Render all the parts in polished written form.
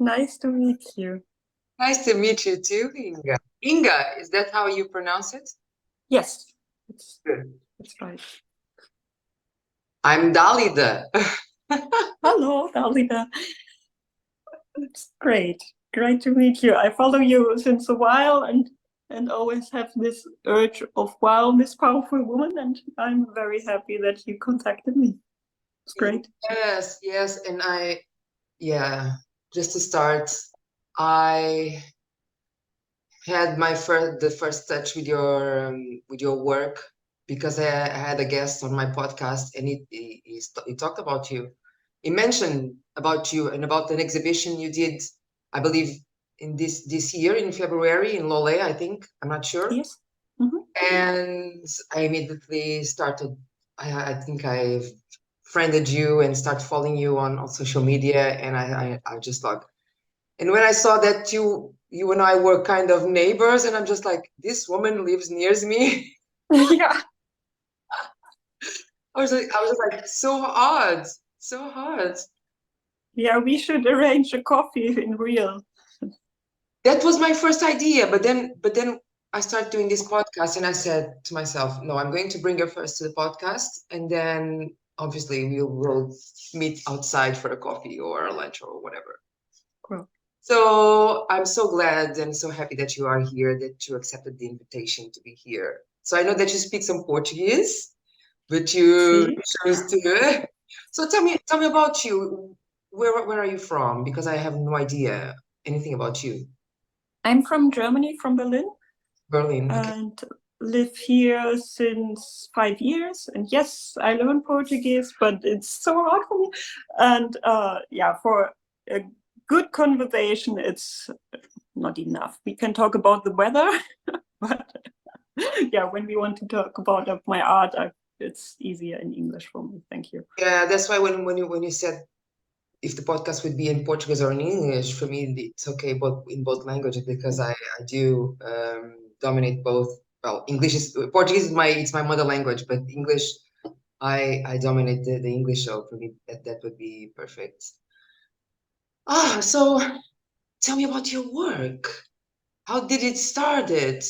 Nice to meet you. Nice to meet you too, Inga. Inga, is that how you pronounce it? Yes, it's Good. it's right. I'm Dalida. Hello, Dalida. It's great. Great to meet you. I follow you since a while and always have this urge of wow, this powerful woman, and I'm very happy that you contacted me. It's great. Yes, and yeah, just to start, I had the first touch with your work because I had a guest on my podcast and he talked about you. He mentioned about you and about an exhibition you did, I believe, in this year in February in Lole, I think. I'm not sure. Yes. Hmm. And I immediately started. I think I friended you and started following you on social media, and I just thought. And when I saw that you and I were kind of neighbors, and I'm just like, this woman lives near me. Yeah. I was like, so hard, so hard. Yeah, we should arrange a coffee in real. That was my first idea, but then I started doing this podcast, and I said to myself, no, I'm going to bring her first to the podcast, and then obviously we will meet outside for a coffee or a lunch or whatever. Cool. So I'm so glad and so happy that you are here, that you accepted the invitation to be here. So I know that you speak some Portuguese, but you See? chose to. So tell me about you. Where are you from? Because I have no idea anything about you. I'm from Germany, from Berlin, Berlin. Okay. and live here since 5 years. And yes, I learn Portuguese, but it's so hard for me. And yeah, for a good conversation, it's not enough. We can talk about the weather, but yeah, when we want to talk about my art, it's easier in English for me. Thank you. Yeah, that's why when you said if the podcast would be in Portuguese or in English, for me it's okay, both in both languages because I do dominate both. Well, English is Portuguese is my mother language, but English I dominate the English, so for me that would be perfect. So tell me about your work. How did it started?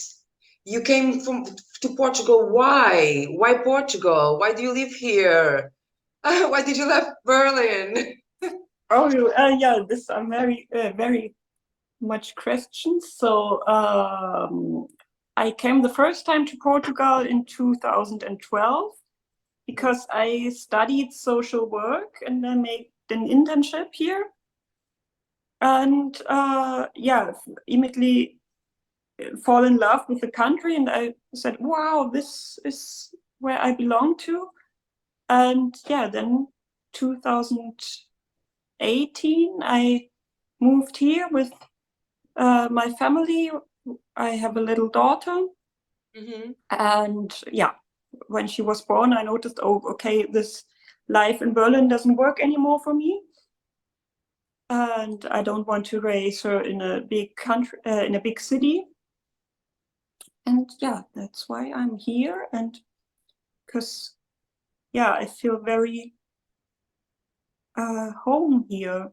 You came from to Portugal. Why? Why Portugal? Why do you live here? Why did you left Berlin? Oh, yeah, this are very much questions. So I came the first time to Portugal in 2012 because I studied social work and I made an internship here. And yeah, immediately fall in love with the country. And I said, wow, this is where I belong to. And yeah, then 2018, I moved here with my family. I have a little daughter. Mm-hmm. And yeah, when she was born, I noticed, oh, okay, this life in Berlin doesn't work anymore for me. And I don't want to raise her in a big country, in a big city. And yeah, that's why I'm here. And because, yeah, I feel very home here.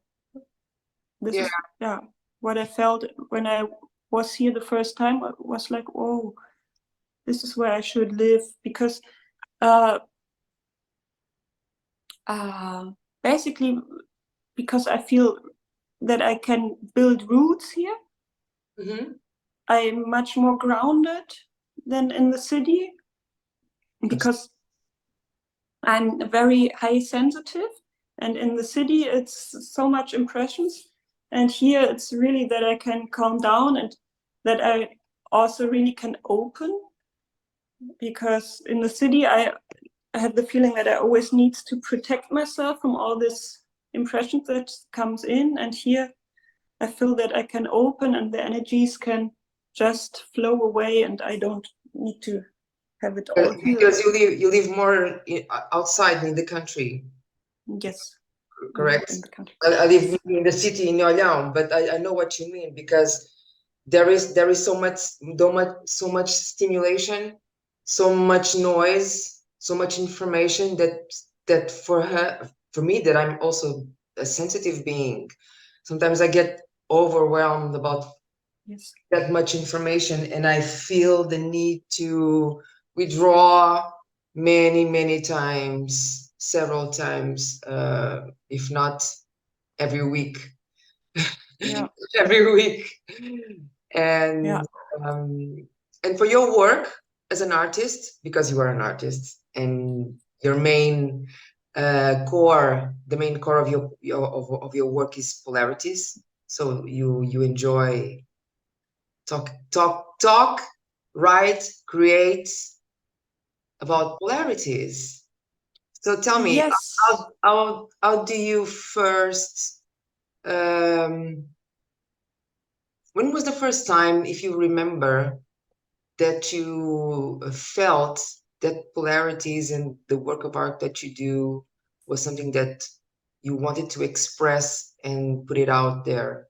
This Yeah, is, yeah, what I felt when I was here the first time. I was like, oh, this is where I should live. Because uh, basically, because I feel that I can build roots here. mm-hmm. I'm much more grounded than in the city because I'm very high sensitive, and in the city it's so much impressions, and here it's really that I can calm down and that I also really can open, because in the city I had the feeling that I always need to protect myself from all this impression that comes in, and here I feel that I can open and the energies can just flow away and I don't need to have it all here. Because you live more outside in the country, Yes, more in correct? the country. I live Yes. in the city in Olhão, but I know what you mean because there is so much stimulation, so much noise, so much information that for me that I'm also a sensitive being. Sometimes I get overwhelmed about Yes. that much information, and I feel the need to withdraw many times, several times, if not every week. Yeah. Every week. And Yeah. and for your work as an artist, because you are an artist, and your main core, the main core of of your work is polarities. So you enjoy talk, write, create about polarities. So tell me, Yes. how do you first when was the first time, if you remember, that you felt that polarities and the work of art that you do was something that you wanted to express and put it out there?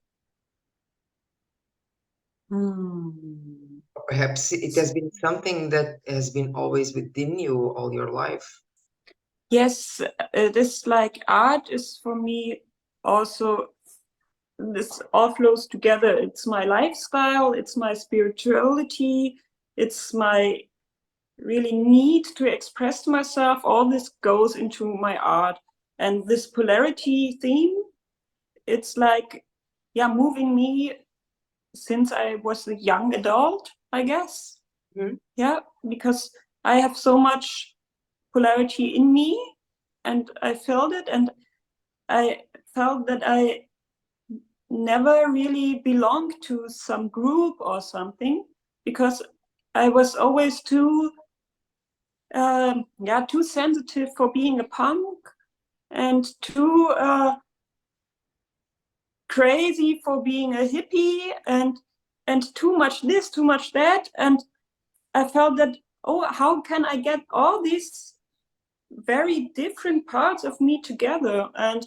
Or perhaps it has been something that has been always within you all your life. Yes, this like art is for me also, this all flows together. It's my lifestyle, it's my spirituality, it's my really need to express myself. All this goes into my art. And this polarity theme, it's like, yeah, moving me since I was a young adult, I guess. Mm-hmm. Yeah, because I have so much polarity in me, and I felt it, and I felt that I never really belonged to some group or something, because I was always too too sensitive for being a punk, and too crazy for being a hippie, and too much this, too much that. And I felt that, oh, how can I get all these very different parts of me together? And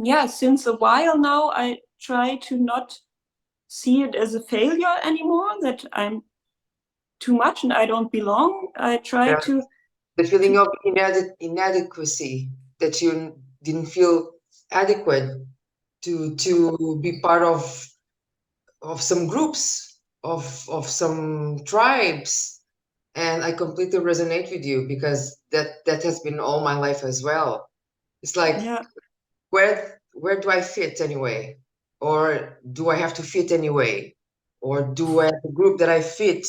yeah, since a while now, I try to not see it as a failure anymore, that I'm too much and I don't belong. I try Yeah. to The feeling of inadequacy, that you didn't feel adequate to be part of some groups, of some tribes. And I completely resonate with you, because that has been all my life as well. It's like, yeah, where do I fit anyway? Or do I have to fit anyway? Or do I have a group that I fit,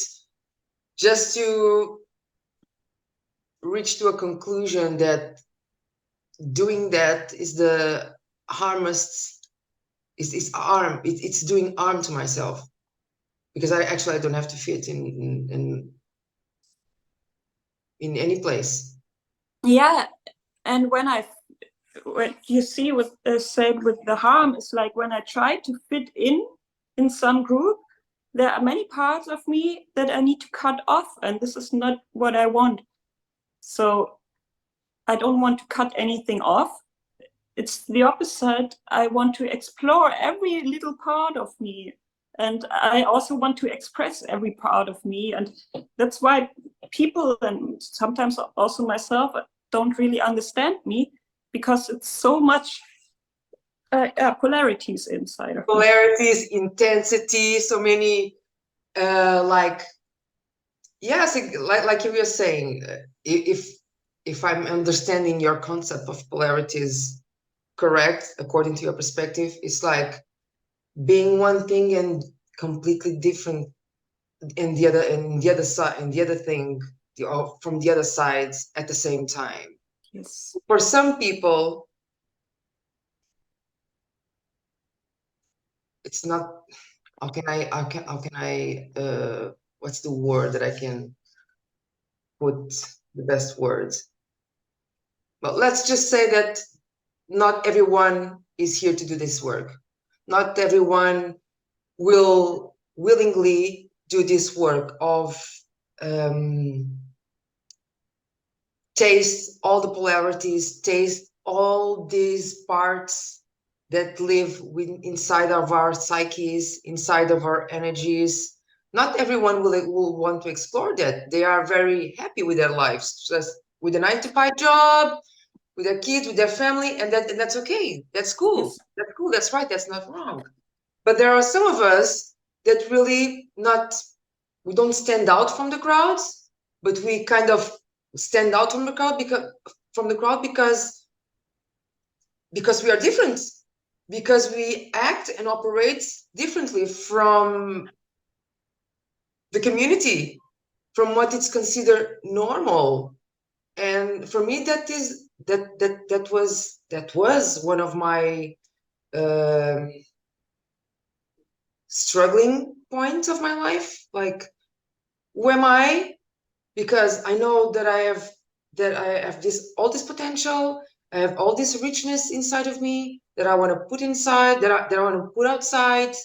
just to reach to a conclusion that doing that is the harmest, is harm, it's doing harm to myself, because I don't have to fit in any place. yeah. And when you see what said with the harm, is like when I try to fit in some group, there are many parts of me that I need to cut off, and this is not what I want. So I don't want to cut anything off. It's the opposite. I want to explore every little part of me, and I also want to express every part of me. And that's why people, and sometimes also myself, don't really understand me, because it's so much polarities inside of me. Polarities, intensity, so many, like, yes, like you were saying, if I'm understanding your concept of polarities correct, according to your perspective, it's like being one thing and completely different in the other side, and the other thing, from the other sides at the same time. Yes. For some people, it's not. How can I what's the word that I can put, the best words? But let's just say that not everyone is here to do this work. Not everyone will willingly do this work of taste all the polarities, taste all these parts that live inside of our psyches, inside of our energies. Not everyone will want to explore that. They are very happy with their lives, just with a 9 to 5 job, with their kids, with their family, and that's okay. That's cool. Yes. That's cool. That's right. That's not wrong. But there are some of us that really we don't stand out from the crowds, but we kind of stand out from the crowd because we are different, because we act and operate differently from the community, from what is considered normal. And for me, that was one of my struggling points of my life. Like, who am I? Because I know that I have all this potential. I have all this richness inside of me that I want to put inside, that I want to put outside.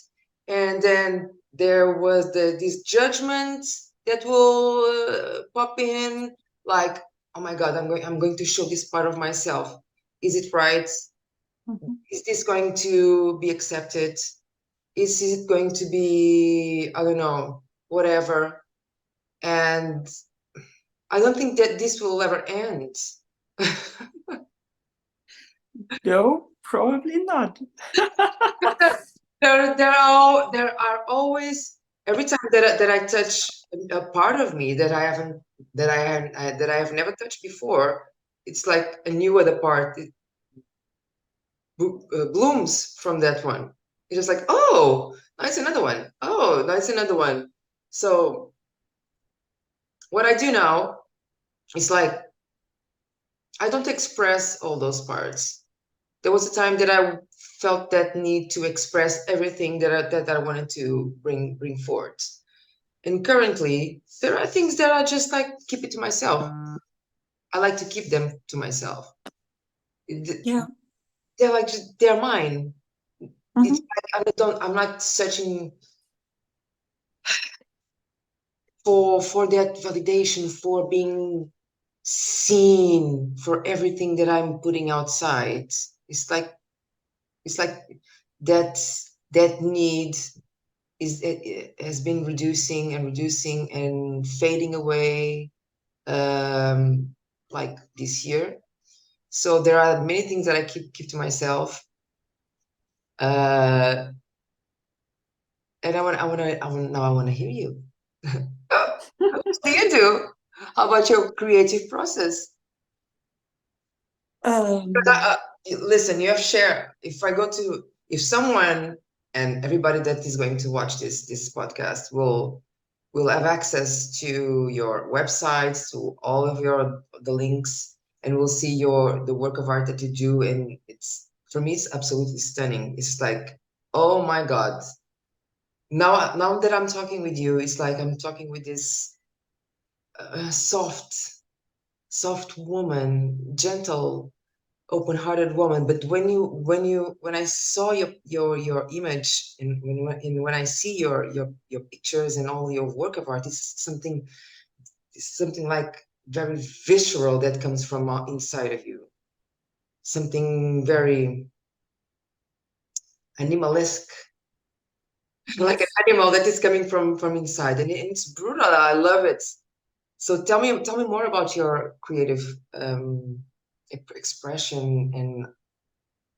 And then there was this judgment that will pop in, like, oh my God, I'm going to show this part of myself. Is it right? Mhm. Is this going to be accepted? Is it going to be, I don't know, whatever? And I don't think that this will ever end. No, probably not. There are always, every time that I touch a part of me that I have never touched before, it's like a new other part. It blooms from that one. It's just like, oh, nice, another one. Oh, nice, another one. So what I do now is like, I don't express all those parts. There was a time that I felt that need to express everything that I wanted to bring forth. And currently, there are things that I just like keep it to myself. I like to keep them to myself. Yeah. They're like they're mine. Mhm. It's like I'm not searching for that validation, for being seen, for everything that I'm putting outside. It's like that that need it has been reducing and fading away, like this year. So there are many things that I keep to myself, and I want to hear you. What do you do? How about your creative process? Listen, you have shared. If someone and everybody that is going to watch this podcast will have access to your websites, to all of the links, and will see the work of art that you do, and it's, for me, it's absolutely stunning. It's like, oh my God. Now that I'm talking with you, it's like I'm talking with this soft woman, gentle, open-hearted woman. But when I saw your image, and when I see your pictures and all your work of art, it's something like very visceral that comes from inside of you, something very animalesque, like an Yes. animal that is coming from inside, and it's brutal. I love it. So tell me more about your creative expression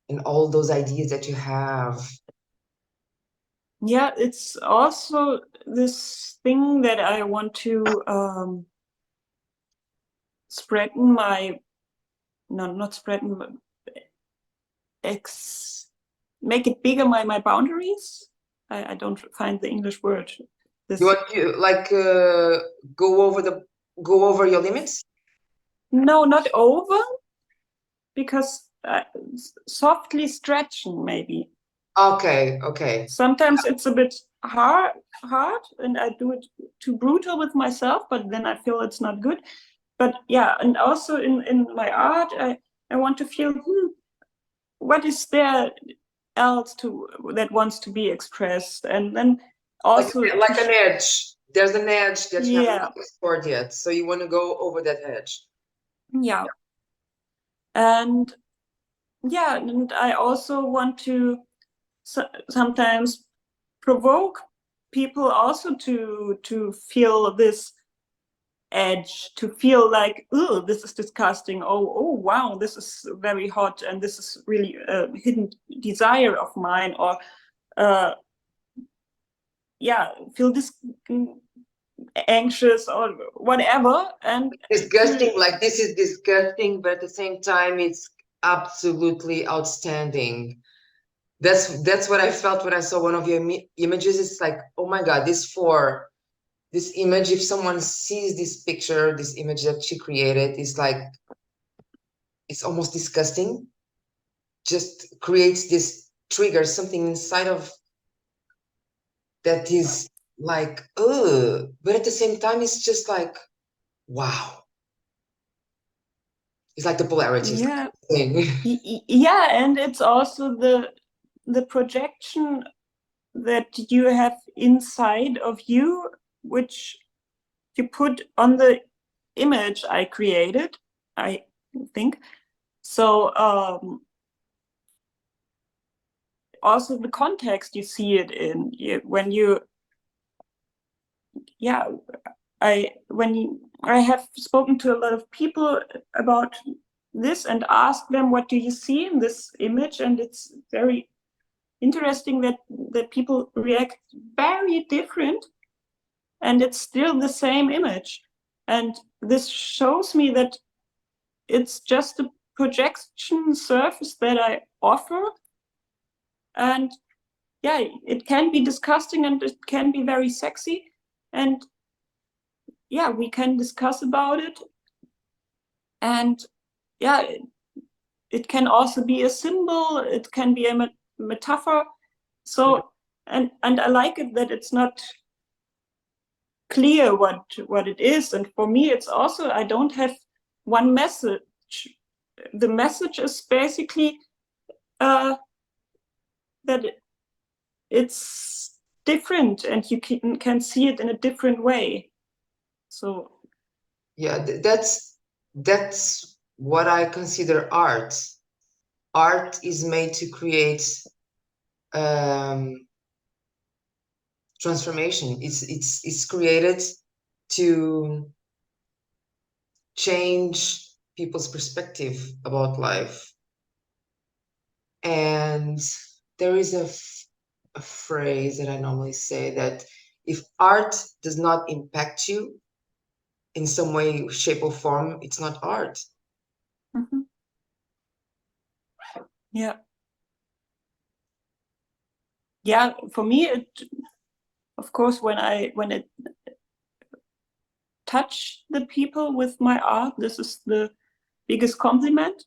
and all those ideas that you have. Yeah, it's also this thing that I want to spreaden my, no, not spreaden, but make it bigger, my boundaries. I don't find the English word. You This, want to like go over your limits? no, not over, because softly stretching maybe. Okay. Sometimes it's a bit hard, and I do it too brutal with myself, but then I feel it's not good. But yeah, and also in my art, I want to feel, what is there else that wants to be expressed, and then also like an edge. There's an edge that you haven't yeah, explored yet, so you want to go over that edge. yeah, and yeah, and I also want to sometimes provoke people also to feel this edge, to feel like, oh, this is disgusting, oh wow, this is very hot, and this is really a hidden desire of mine, or feel this anxious or whatever, and disgusting, like this is disgusting, but at the same time it's absolutely outstanding. That's what I felt when I saw one of your images. It's like, oh my god, this image, if someone sees this picture, this image that she created, is like, it's almost disgusting. Just creates this trigger, something inside of that is like, but at the same time it's just like, wow. It's like the polarities thing. Yeah, and it's also the projection that you have inside of you, which you put on the image I created, I think. So also the context you see it in, when you, I have spoken to a lot of people about this and asked them, what do you see in this image? And it's very interesting that people react very different, and it's still the same image. And this shows me that it's just a projection surface that I offer. And yeah, it can be disgusting and it can be very sexy. And yeah, we can discuss about it. And yeah, it can also be a symbol, it can be a metaphor. So, and I like it that it's not clear what it is. And for me, it's also, I don't have one message. The message is basically that it's different and you can see it in a different way. So yeah, that's what I consider art. Art is made to create transformation. It's created to change people's perspective about life. And there is a phrase that I normally say, that if art does not impact you in some way, shape, or form, it's not art. mm-hmm. Yeah, for me, it, of course, when it touch the people with my art, this is the biggest compliment.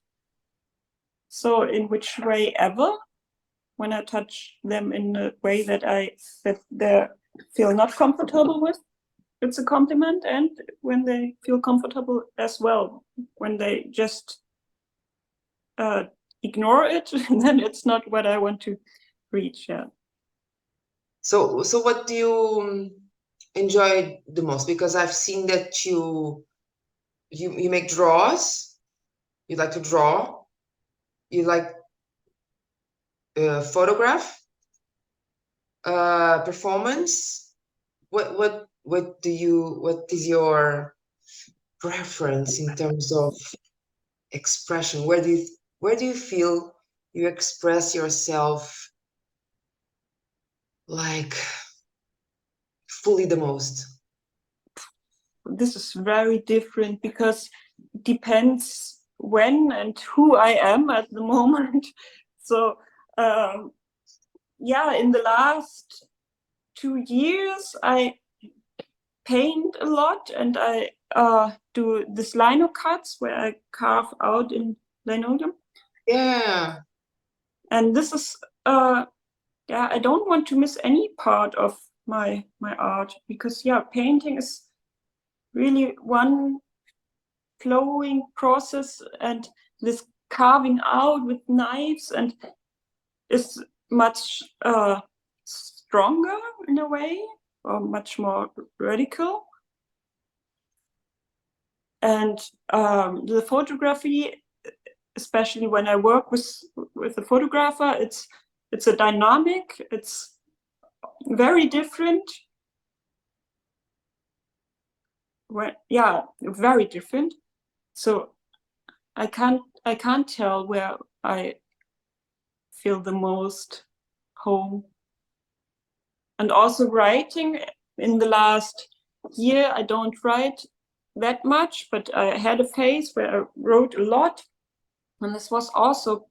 So in which way ever, when I touch them in a way that they feel not comfortable with, it's a compliment. And when they feel comfortable as well, when they just ignore it, then it's not what I want to reach. Yeah. So what do you enjoy the most? Because I've seen that you make draws. You like to draw. You like photograph, performance. What is your preference in terms of expression? Where do you feel you express yourself like fully the most? This is very different because it depends when and who I am at the moment. So yeah, in the last 2 years I paint a lot, and I do this lino cuts where I carve out in linoleum. Yeah. And this is yeah, I don't want to miss any part of my art, because yeah, painting is really one flowing process, and this carving out with knives and is much stronger in a way, or much more radical. And the photography, especially when I work with a photographer, it's a dynamic, it's very different. Well, yeah, very different. So I can't tell where I feel the most home. And also writing. In the last year, I don't write that much, but I had a phase where I wrote a lot. And this was also,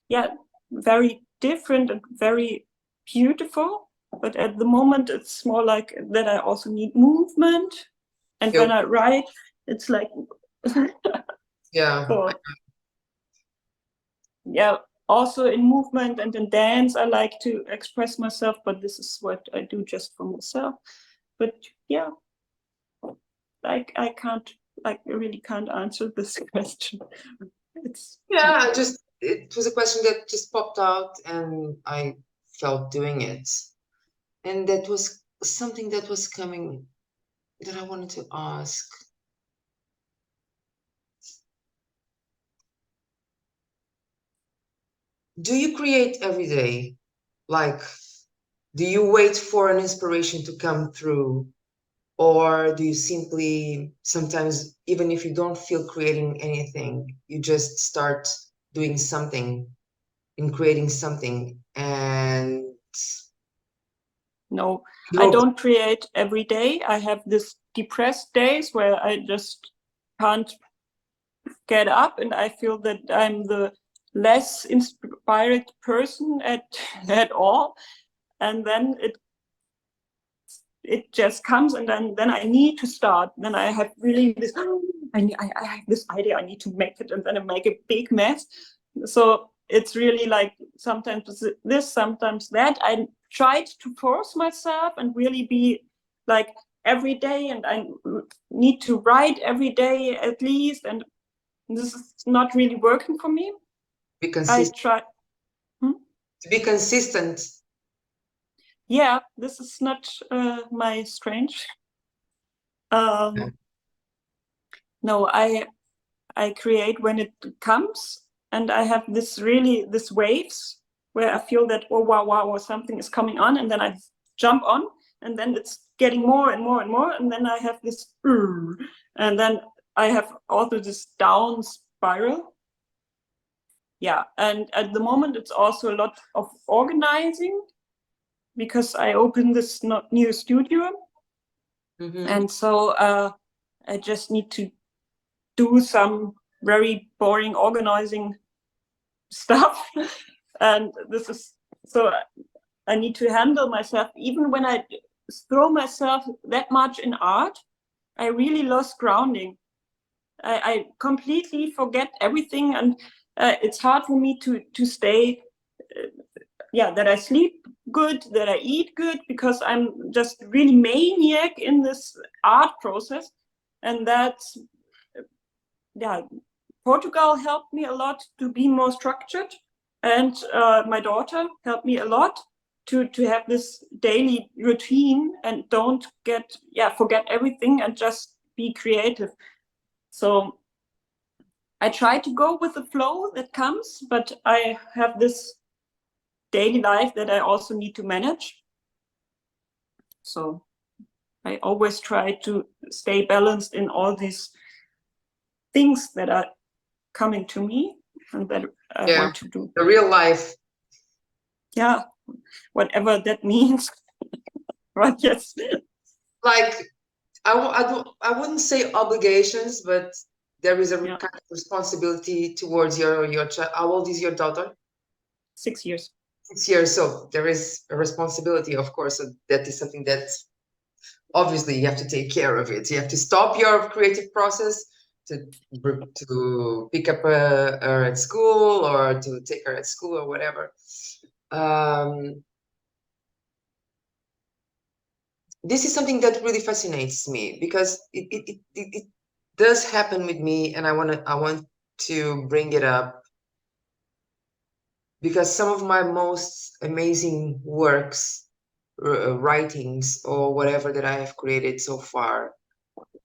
yeah, very different and very beautiful. But at the moment, it's more like that I also need movement. And when I write, it's like, yeah. so, yeah, also in movement and in dance, I like to express myself, but this is what I do just for myself. But yeah, I really can't answer this question. It's Yeah, it was a question that just popped out and I felt doing it. And that was something that was coming that I wanted to ask. Do you create every day? Like, do you wait for an inspiration to come through? Or do you simply sometimes, even if you don't feel creating anything, you just start doing something and creating something and no, you I hope don't create every day. I have this depressed days where I just can't get up, and I feel that I'm the less inspired person at all. And then it just comes, and then I need to start. Then I have really this, I have this idea, I need to make it, and then I make a big mess. So it's really like sometimes this, sometimes that. I tried to force myself and really be like every day, and I need to write every day at least, and this is not really working for me. be I consistent. try. To be consistent. Yeah, this is not my strength. No, I create when it comes, and I have this waves where I feel that, oh wow, wow, or something is coming on, and then I jump on, and then it's getting more and more and more, and then I have this, and then I have also this down spiral. Yeah, and at the moment it's also a lot of organizing because I opened this new studio, and so I just need to do some very boring organizing stuff. And this is, so I need to handle myself. Even when I throw myself that much in art, I really lost grounding. I completely forget everything, and it's hard for me to stay, that I sleep good, that I eat good, because I'm just really maniac in this art process. And that's, Portugal helped me a lot to be more structured, and my daughter helped me a lot to have this daily routine and don't forget everything and just be creative. So I try to go with the flow that comes, but I have this daily life that I also need to manage. So I always try to stay balanced in all these things that are coming to me and that I want to do. The real life. Yeah, whatever that means. But yes. Like, I wouldn't say obligations, but there is a kind of responsibility towards your child. How old is your daughter? 6 years. 6 years. So there is a responsibility, of course. So that is something that obviously you have to take care of it. You have to stop your creative process to pick up her at school or to take her at school or whatever. This is something that really fascinates me because it does happen with me, and I want to bring it up because some of my most amazing works, writings or whatever that I have created so far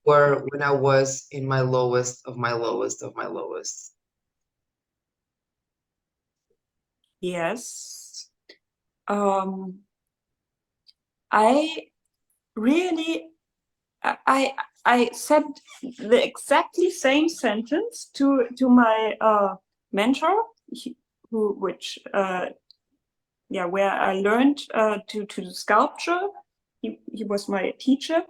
were when I was in my lowest of my lowest of my lowest. Yes. I really, I said the exactly same sentence to my mentor, which where I learned to do sculpture. He was my teacher.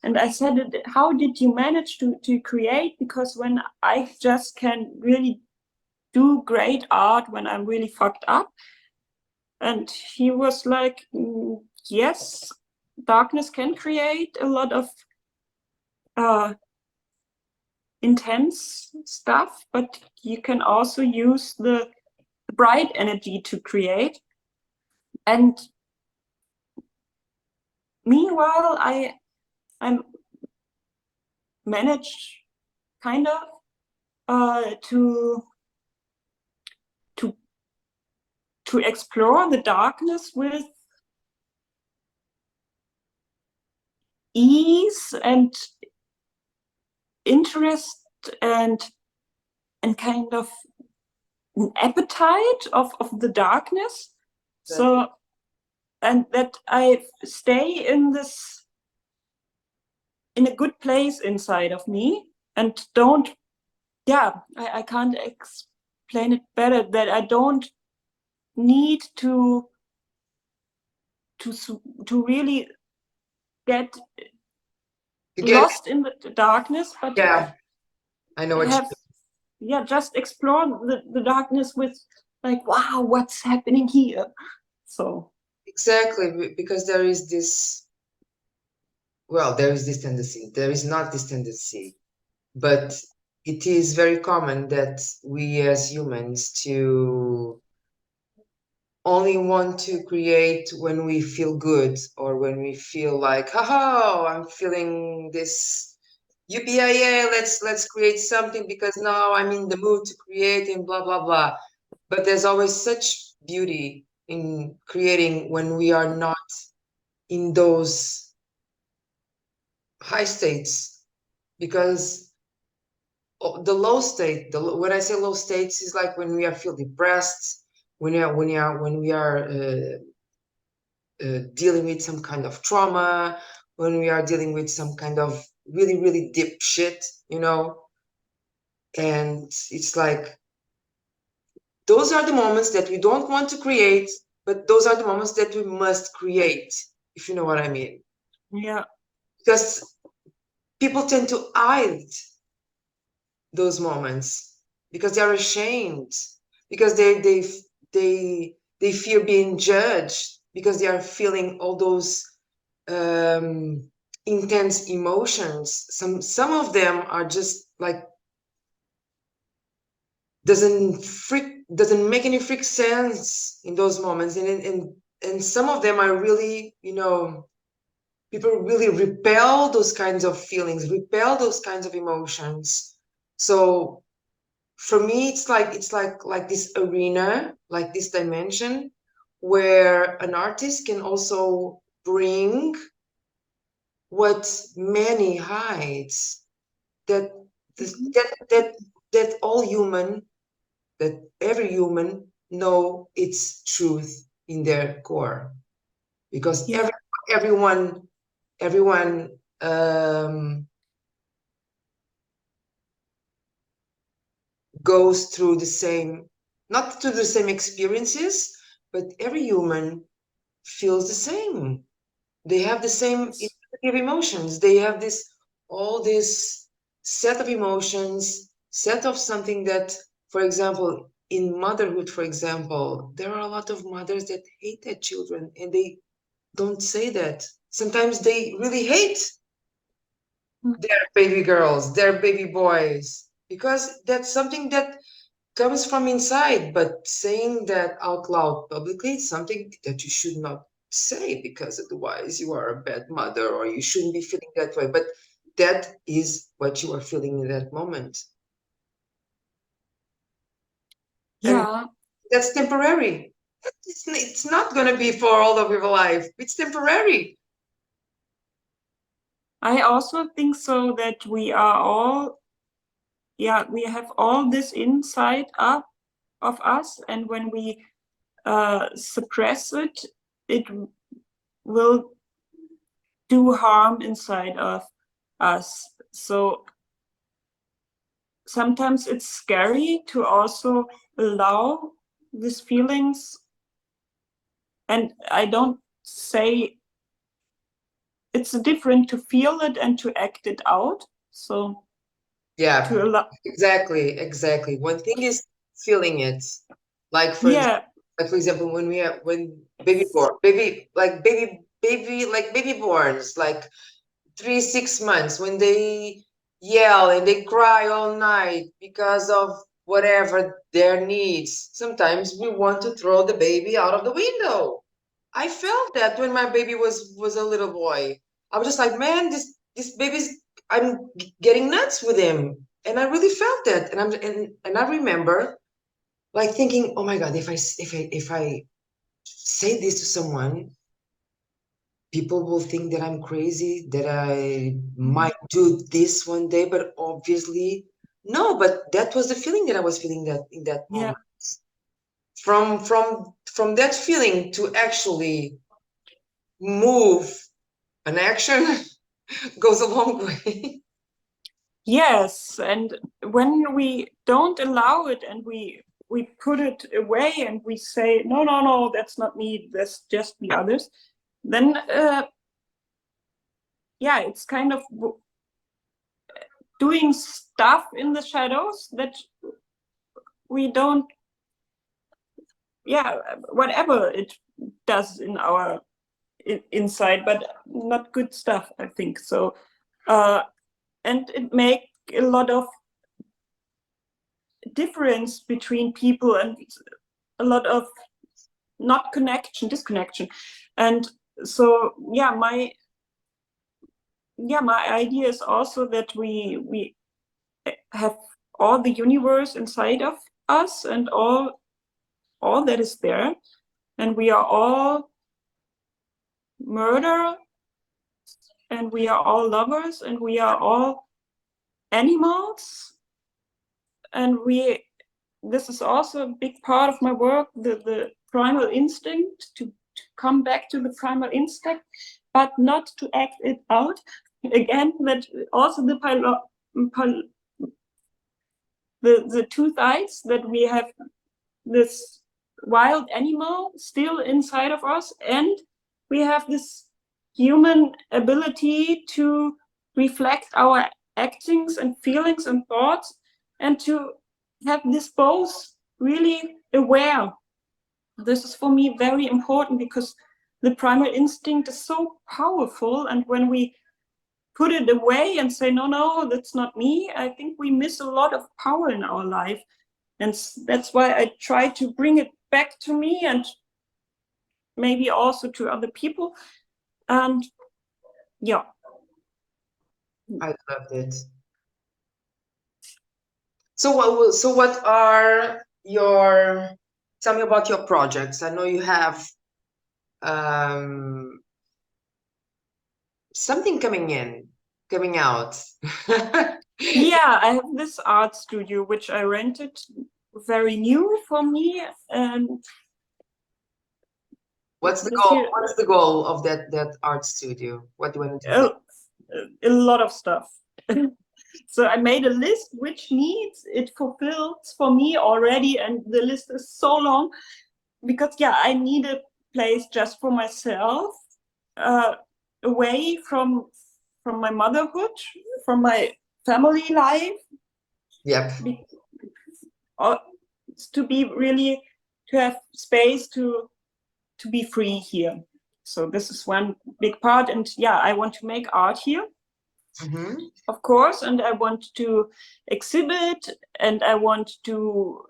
And I said, how did you manage to create? Because when I just can really do great art when I'm really fucked up. And he was like, yes, darkness can create a lot of intense stuff, but you can also use the bright energy to create. And meanwhile, I managed kind of to explore the darkness with ease and interest and kind of an appetite of the darkness. Yeah. So, and that I stay in a good place inside of me and don't, I can't explain it better, that I don't need to really get lost in the darkness, but I know what you mean. Just explore the darkness with like, wow, what's happening here? So exactly, because there is this tendency. There is not this tendency, but it is very common that we as humans to only want to create when we feel good or when we feel like, oh, I'm feeling this UPIA, let's create something because now I'm in the mood to create and blah blah blah. But there's always such beauty in creating when we are not in those high states, because the low state, when I say low states, is like when we are feel depressed, when we are dealing with some kind of trauma, when we are dealing with some kind of really, really deep shit, and it's like, those are the moments that we don't want to create, but those are the moments that we must create, if you know what I mean. Yeah. Because people tend to hide those moments because they're ashamed, because they fear being judged, because they are feeling all those intense emotions. Some of them are just like doesn't make any freak sense in those moments, and some of them are really, people really repel those kinds of feelings, repel those kinds of emotions. So for me, it's like this arena, like this dimension where an artist can also bring what many hides, that that all human, that every human know its truth in their core, because everyone goes through the same, not through the same experiences, but every human feels the same. They have the same emotions. They have all this set of emotions, set of something that, for example, in motherhood, for example, there are a lot of mothers that hate their children and they don't say that. Sometimes they really hate their baby girls, their baby boys, because that's something that comes from inside. But saying that out loud publicly is something that you should not say, because otherwise you are a bad mother or you shouldn't be feeling that way. But that is what you are feeling in that moment. Yeah. And that's temporary. It's not going to be for all of your life. It's temporary. I also think so, that we are all, we have all this inside up of us, and when we suppress it, it will do harm inside of us. So sometimes it's scary to also allow these feelings and I don't say it's different to feel it and to act it out. So Yeah, to allow, exactly. One thing is feeling it, like yeah, for example, when baby borns, like 3, 6 months, when they yell and they cry all night because of whatever their needs. Sometimes we want to throw the baby out of the window. I felt that when my baby was a little boy. I was just like, man, this baby's, getting nuts with him, and I really felt that. And I remember like thinking, oh my God, if I say this to someone, people will think that I'm crazy, that I might do this one day, but obviously no. But that was the feeling that I was feeling that in that yeah, moment. From that feeling to actually move an action goes a long way. yes. And when we don't allow it and we put it away and we say, no, no, no, that's not me, that's just the others, then yeah, it's kind of doing stuff in the shadows that we don't, yeah, whatever it does in our inside, but not good stuff, I think. So and it make a lot of difference between people and a lot of not connection, disconnection. And so yeah, my idea is also that we have all the universe inside of us and all that is there, and we are all murder, and we are all lovers, and we are all animals, and this is also a big part of my work, the primal instinct, to come back to the primal instinct, but not to act it out again. That also the two sides, that we have this wild animal still inside of us, and we have this human ability to reflect our actions and feelings and thoughts, and to have this both really aware. This is for me very important, because the primal instinct is so powerful, and when we put it away and say, no, no, that's not me, I think we miss a lot of power in our life. And that's why I try to bring it back to me, and maybe also to other people. And yeah. I loved it. So what are your, tell me about your projects. I know you have something coming out. Yeah, I have this art studio which I rented, very new for me. And What's the goal? What is the goal of that art studio? What do you want to do? A lot of stuff. So I made a list which needs it fulfills for me already, and the list is so long, because yeah, I need a place just for myself, away from my motherhood, from my family life. Yep. To be really, to have space to be free here. So this is one big part. And yeah, I want to make art here, of course, and I want to exhibit, and I want to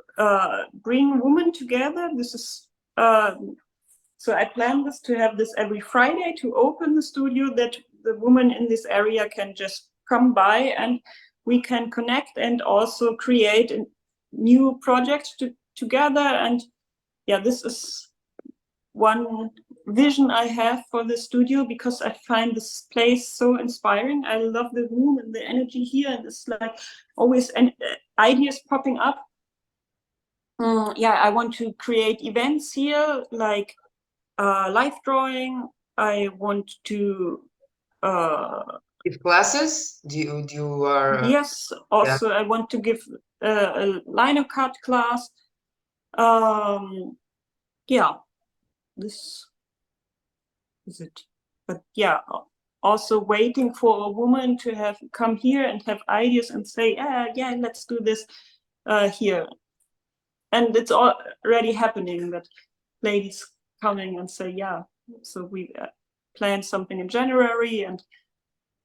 bring women together. This is so I plan this to have this every Friday, to open the studio, that the women in this area can just come by and we can connect and also create a new project together. And yeah, this is one vision I have for the studio, because I find this place so inspiring. I love the room and the energy here, and it's like always ideas popping up. Yeah, I want to create events here, like life drawing. I want to give classes. Do you are? Yes, also yeah. I want to give a lino cut class. Yeah, this visit. But yeah, also waiting for a woman to have come here and have ideas and say, yeah, let's do this here. And it's already happening that ladies coming and say, yeah, so we plan something in January, and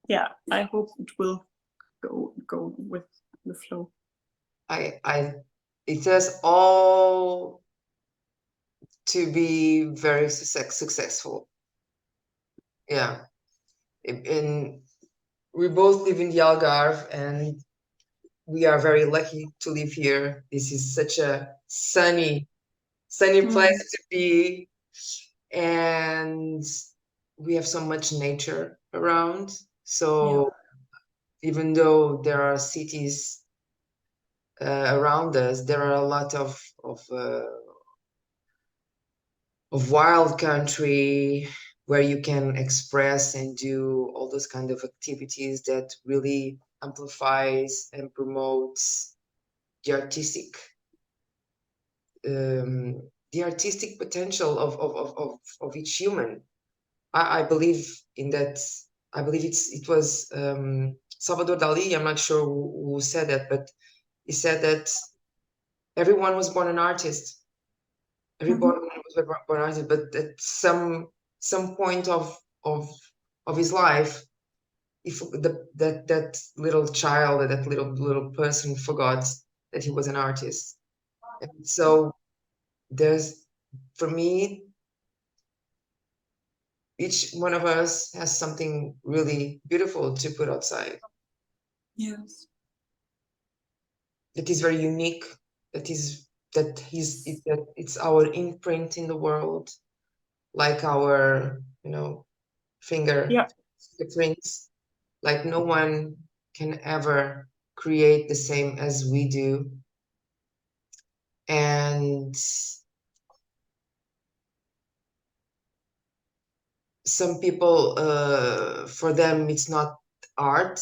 yeah, I hope it will go with the flow. It has all to be very successful. Yeah. And we both live in the Algarve, and we are very lucky to live here. This is such a sunny place to be, and we have so much nature around. So even though there are cities around us, there are a lot of wild country where you can express and do all those kind of activities that really amplifies and promotes the artistic potential of each human. I believe in that. I believe it was Salvador Dali. I'm not sure who said that, but he said that everyone was born an artist. Everyone was born an artist, but at some point of his life, if that little child, that little person forgot that he was an artist. And so there's, for me, each one of us has something really beautiful to put outside. Yes. That is very unique. It's our imprint in the world, like our, fingerprints. Like no one can ever create the same as we do. And some people, for them, it's not art.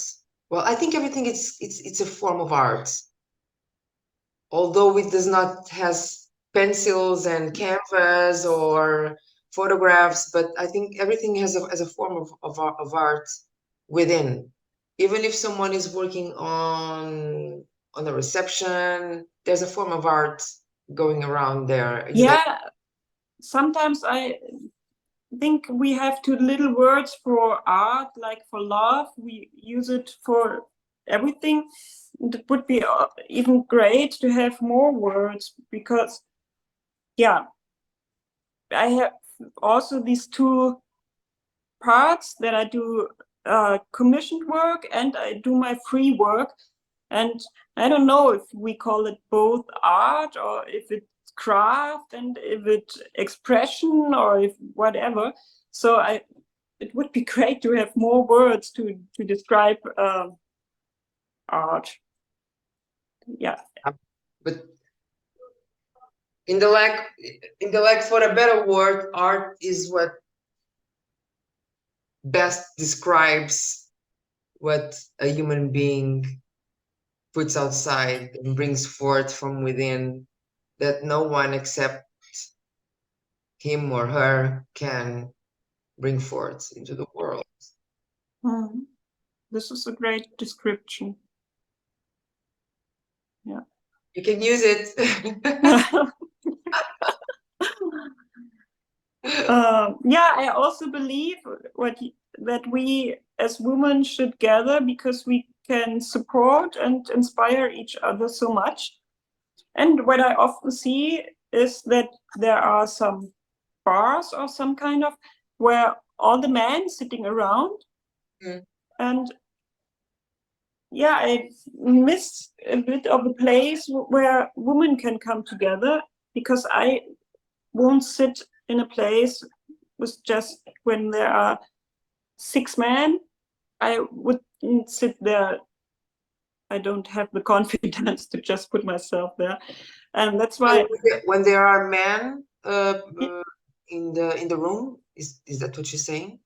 Well, I think everything it's a form of art, although it does not has pencils and canvas or photographs. But I think everything has a form of art within. Even if someone is working on a reception, there's a form of art going around there. Yeah, sometimes I think we have too little words for art, like for love. We use it for everything. It would be even great to have more words, because yeah, I have also these two parts that I do commissioned work and I do my free work. And I don't know if we call it both art or if it's craft and if it's expression or if whatever. So it would be great to have more words to describe art. Yeah. But in the lack for a better word, art is what best describes what a human being puts outside and brings forth from within, that no one except him or her can bring forth into the world. This is a great description. Yeah. You can use it. Yeah, I also believe that we as women should gather, because we can support and inspire each other so much. And what I often see is that there are some bars or some kind of where all the men sitting around, and yeah, I miss a bit of a place where women can come together, because I won't sit in a place with just when there are 6 men. I wouldn't sit there. I don't have the confidence to just put myself there, and that's why when there are men in the room, is that what you're saying?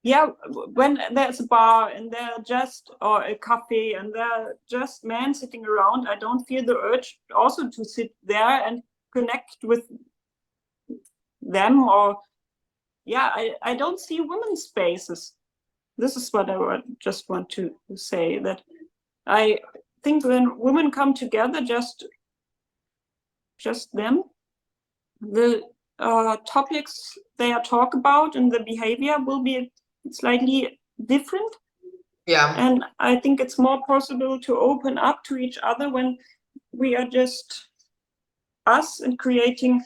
Yeah, when there's a bar and they're just, or a cafe, and they're just men sitting around, I don't feel the urge also to sit there and connect with them, or yeah, I don't see women's spaces. This is what I just want to say, that I think when women come together, just them, the topics they are talk about and the behavior will be slightly different. Yeah. And I think it's more possible to open up to each other when we are just us and creating,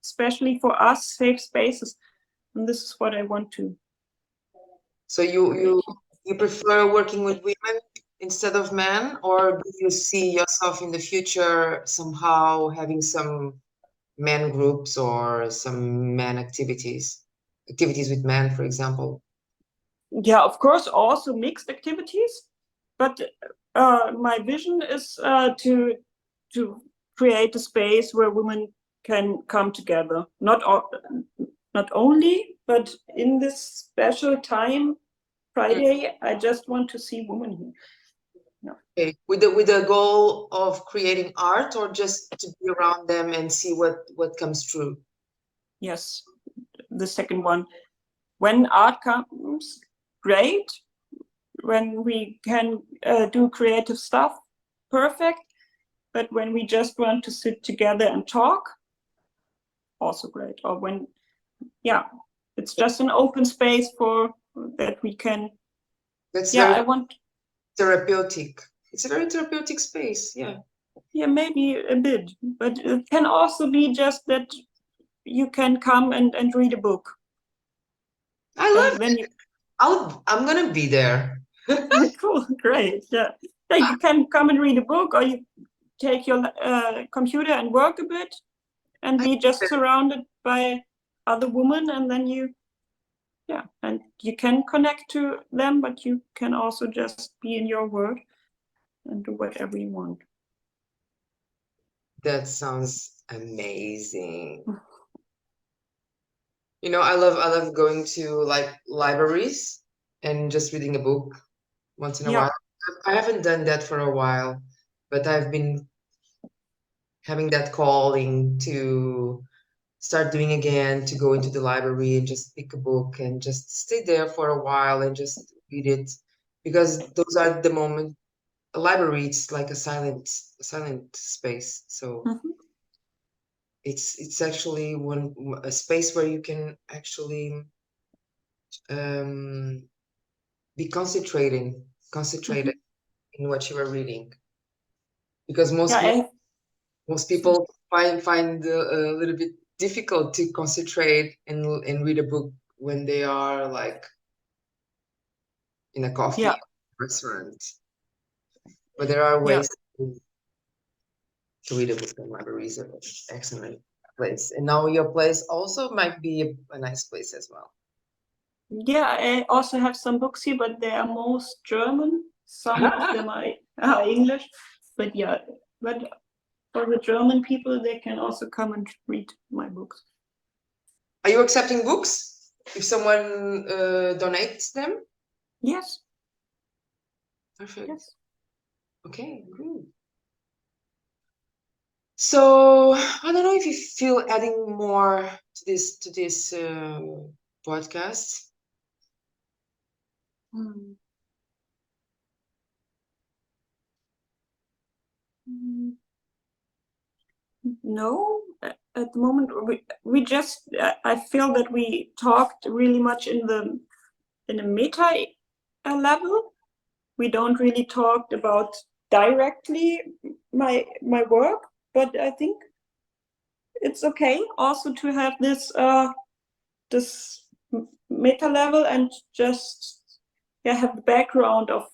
especially for us, safe spaces. And this is what I want to. So you prefer working with women instead of men, or do you see yourself in the future somehow having some men groups or some men activities with men, for example? Yeah, of course, also mixed activities, but my vision is to create a space where women can come together, not only, but in this special time, Friday, I just want to see women here. Okay. With the goal of creating art, or just to be around them and see what comes through? Yes, the second one. When art comes, great. When we can do creative stuff, perfect. But when we just want to sit together and talk, also great. Or when, yeah, it's just an open space for that we can. That's yeah, very I want. therapeutic. It's a very therapeutic space. Yeah. Yeah, maybe a bit, but it can also be just that you can come and read a book. I love and then it. I'm gonna be there. Cool, great. Yeah, you can come and read a book, or you take your computer and work a bit, and be just surrounded by other women, and then and you can connect to them, but you can also just be in your world and do whatever you want. That sounds amazing. You know, I love going to like libraries and just reading a book once in a while. I haven't done that for a while, but I've been having that calling to start doing again, to go into the library and just pick a book and just stay there for a while and just read it, because those are the moment. A library, it's like a silent space. So it's actually a space where you can actually be concentrated in what you are reading, because most people find a little bit difficult to concentrate and read a book when they are like in a coffee restaurant. But there are ways to read a book in libraries. Are an excellent place. And now your place also might be a nice place as well. Yeah, I also have some books here, but they are most German. Some of them are English, but for the German people, they can also come and read my books. Are you accepting books if someone donates them? Yes. Perfect. Yes. Okay, good. So I don't know if you feel adding more to this podcast. No, at the moment we just I feel that we talked really much in a meta level. We don't really talked about directly my work, but I think it's okay also to have this meta level and just have the background of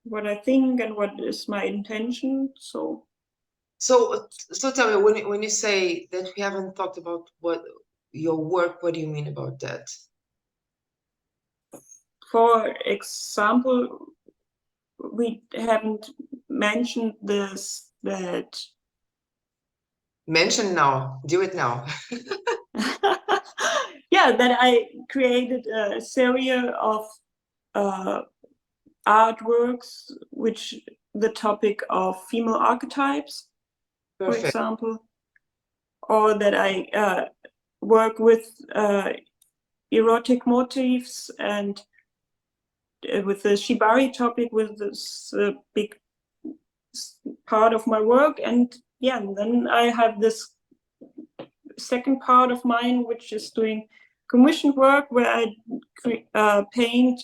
what I think and what is my intention. So tell me, when you say that we haven't talked about what your work, what do you mean about that? For example, we haven't mentioned this, that mention now, do it now. that I created a series of artworks which the topic of female archetypes, for example, or that I work with erotic motifs, and with the shibari topic, with this big part of my work. And yeah, and then I have this second part of mine, which is doing commission work, where I paint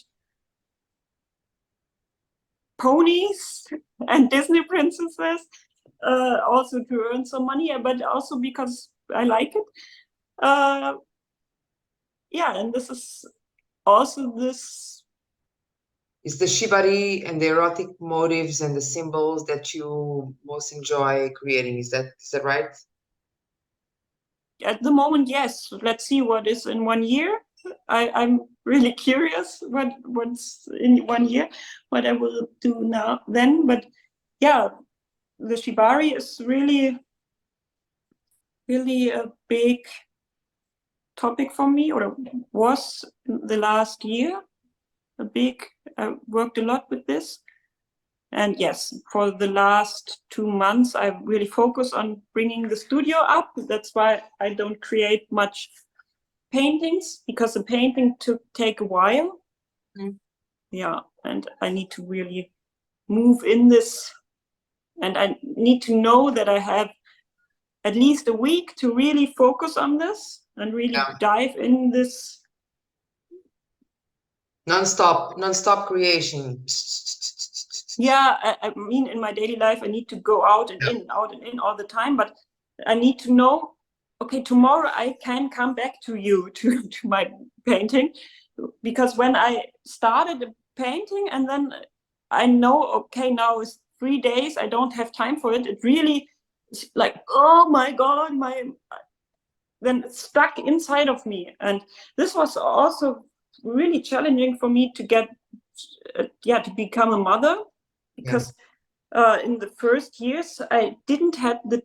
ponies and Disney princesses, also to earn some money, but also because I like it. Yeah, and this is also this. Is the shibari and the erotic motives and the symbols that you most enjoy creating? Is that right? At the moment, yes. Let's see what is in 1 year. I'm really curious what's in 1 year, what I will do now then. But yeah, the shibari is really a big topic for me, or was the last year I worked a lot with this. And yes, for the last 2 months, I really focus on bringing the studio up. That's why I don't create much paintings, because the painting take a while. Yeah, and I need to really move in this, and I need to know that I have at least a week to really focus on this and really dive in this. Non-stop creation. Yeah, I mean, in my daily life, I need to go out and in all the time, but I need to know, okay, tomorrow I can come back to you, to my painting, because when I started a painting and then I know, okay, now is 3 days, I don't have time for it. It really is like, oh my God, then it's stuck inside of me. And this was also really challenging for me to get, to become a mother, because in the first years I didn't have the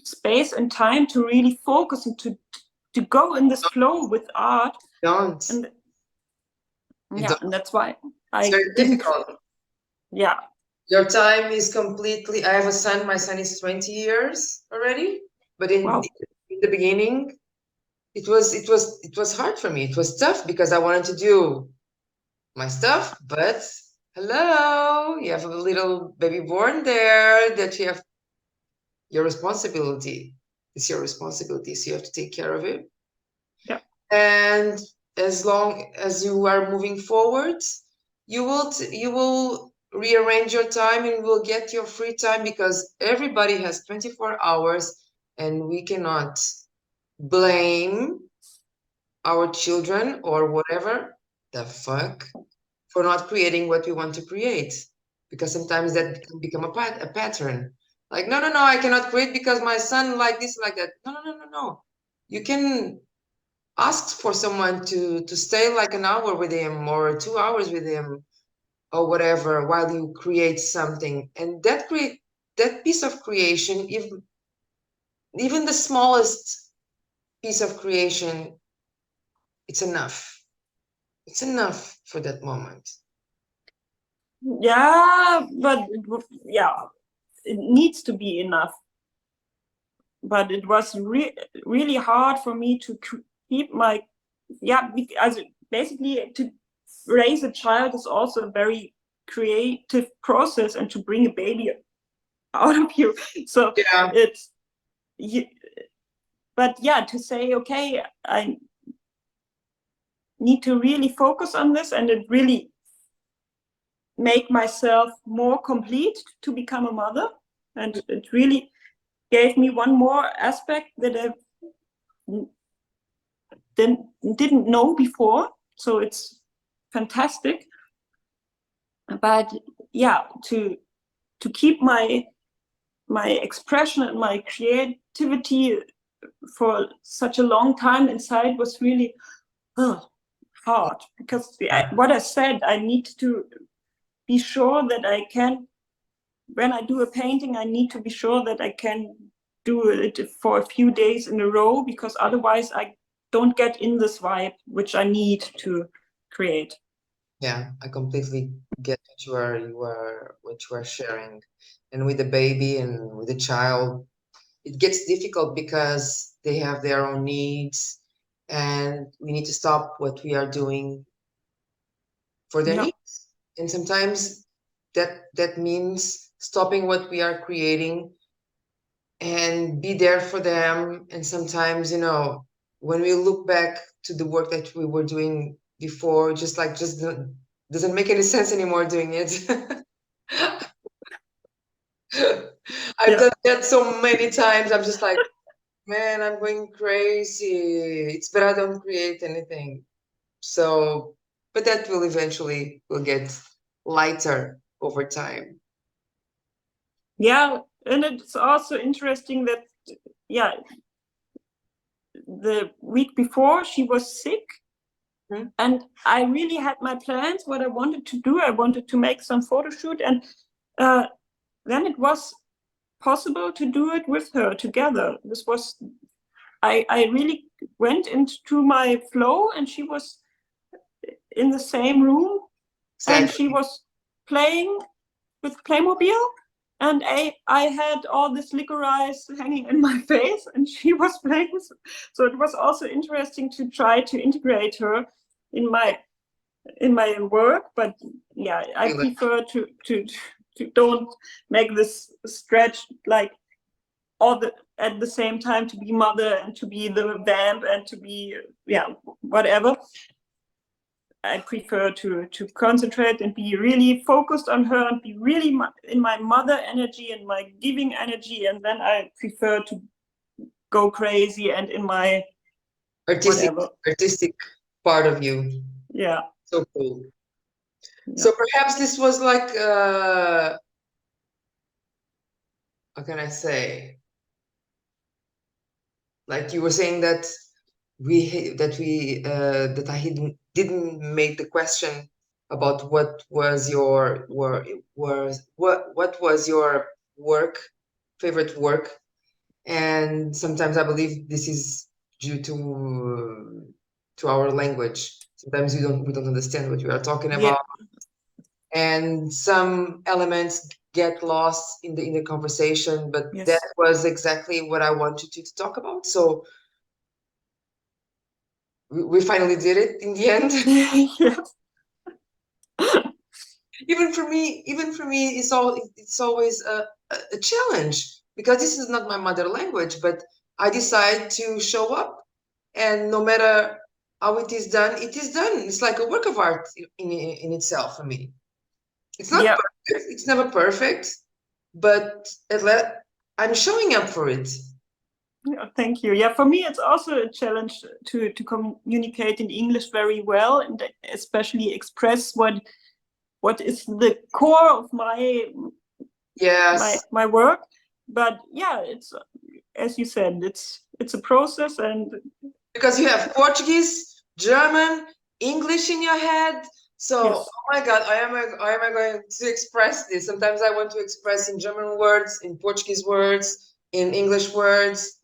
space and time to really focus and to go in this flow with art. And that's why I didn't. Yeah. Your time is completely. I have a son. My son is 20 years already, but in the beginning, it was hard for me. It was tough because I wanted to do my stuff, but hello, you have a little baby born there that you have your responsibility. It's your responsibility, so you have to take care of it. Yeah. And as long as you are moving forward, you will rearrange your time and will get your free time, because everybody has 24 hours and we cannot blame our children or whatever the fuck for not creating what we want to create, because sometimes that can become a pattern. Like, no, I cannot create because my son like this, like that. No. You can ask for someone to stay like an hour with him or 2 hours with him or whatever while you create something. And that piece of creation, even the smallest piece of creation, it's enough. It's enough for that moment. Yeah, but it needs to be enough. But it was really hard for me to keep my, because basically to raise a child is also a very creative process, and to bring a baby out of you. So it's, but yeah, to say, okay, I need to really focus on this, and it really make myself more complete to become a mother. And it really gave me one more aspect that I didn't know before. So it's fantastic. But yeah, to keep my expression and my creativity for such a long time inside was really hard, because what I said, I need to be sure that I can, when I do a painting, I need to be sure that I can do it for a few days in a row, because otherwise I don't get in this vibe which I need to create. Yeah, I completely get what you are sharing. And with the baby and with the child, it gets difficult because they have their own needs. and we need to stop what we are doing for their needs. And sometimes that means stopping what we are creating and be there for them. And sometimes, you know, when we look back to the work that we were doing before, just doesn't make any sense anymore doing it. I've done that so many times. I'm just like, man, I'm going crazy. It's better I don't create anything. So, but that will eventually will get lighter over time. Yeah, and it's also interesting that, yeah, the week before she was sick, and I really had my plans, what I wanted to do. I wanted to make some photo shoot, and then it was possible to do it with her together. This was, I really went into my flow, and she was in the same room, and she was playing with Playmobil, and I had all this licorice hanging in my face, and she was playing. So it was also interesting to try to integrate her in my work. But yeah, I prefer to don't make this stretch like all at the same time, to be mother and to be the vamp and to be whatever. I prefer to concentrate and be really focused on her and be really in my mother energy and my giving energy, and then I prefer to go crazy and in my artistic part of you. Yeah. So cool. Yeah. So perhaps this was like how can I say? Like you were saying that I didn't make the question about what was your favorite work, and sometimes I believe this is due to our language. Sometimes we don't understand what we are talking about, and some elements get lost in the conversation. But that was exactly what I wanted you to talk about. So we finally did it in the end. Yes. Even for me, it's always a challenge, because this is not my mother language, but I decide to show up, and no matter how it is done, it is done. It's like a work of art in itself for me. It's not perfect. It's never perfect, but I'm showing up for it. Yeah, thank you. Yeah, for me, it's also a challenge to communicate in English very well, and especially express what is the core of my work. But yeah, it's, as you said, it's a process, and because you have Portuguese, German, English in your head. So, oh my God, how am I going to express this? Sometimes I want to express in German words, in Portuguese words, in English words.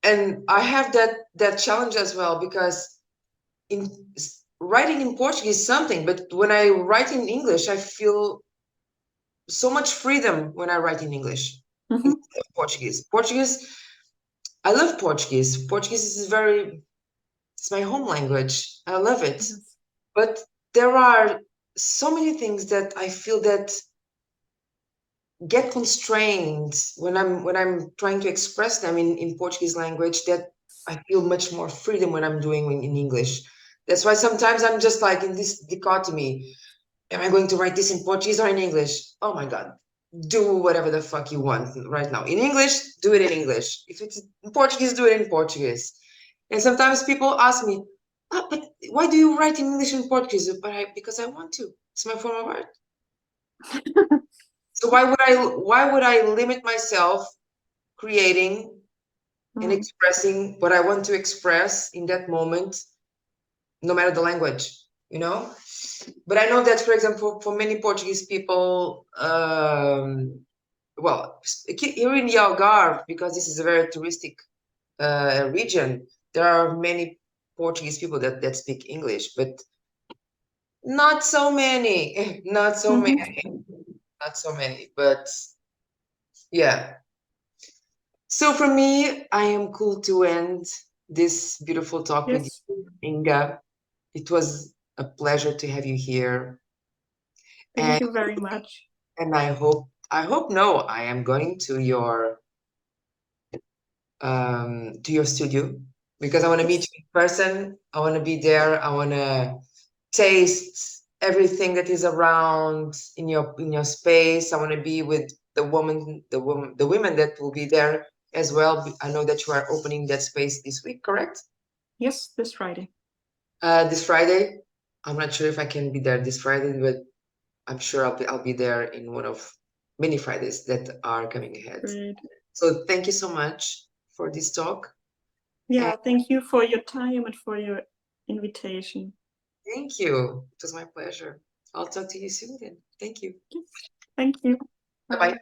And I have that challenge as well, because in writing in Portuguese is something, but when I write in English, I feel so much freedom when I write in English. Instead of Portuguese, I love Portuguese. Portuguese is it's my home language. I love it. But there are so many things that I feel that get constrained when I'm trying to express them in Portuguese language, that I feel much more freedom when I'm doing in English. That's why sometimes I'm just like in this dichotomy. Am I going to write this in Portuguese or in English? Oh my God. Do whatever the fuck you want right now. In English, do it in English. If it's in Portuguese, do it in Portuguese. And sometimes people ask me, oh, but why do you write in English and Portuguese? Because I want to. It's my form of art. So why would I limit myself creating and expressing what I want to express in that moment, no matter the language, you know? But I know that, for example, for many Portuguese people, well, here in the Algarve, because this is a very touristic region, there are many Portuguese people that speak English, but not so many, not so many, but yeah. So for me, I am cool to end this beautiful talk with Yes, you, Inga. It was a pleasure to have you here. thank you very much. And I hope no, I am going to your studio because I want to meet you in person. I want to be there. I want to taste everything that is around in your space. I want to be with the women that will be there as well. I know that you are opening that space this week, correct? Yes, this Friday. This Friday. I'm not sure if I can be there this Friday, but I'm sure I'll be there in one of many Fridays that are coming ahead. Great. So thank you so much for this talk. Yeah, thank you for your time and for your invitation. Thank you. It was my pleasure. I'll talk to you soon then. Thank you. Thank you. Bye-bye.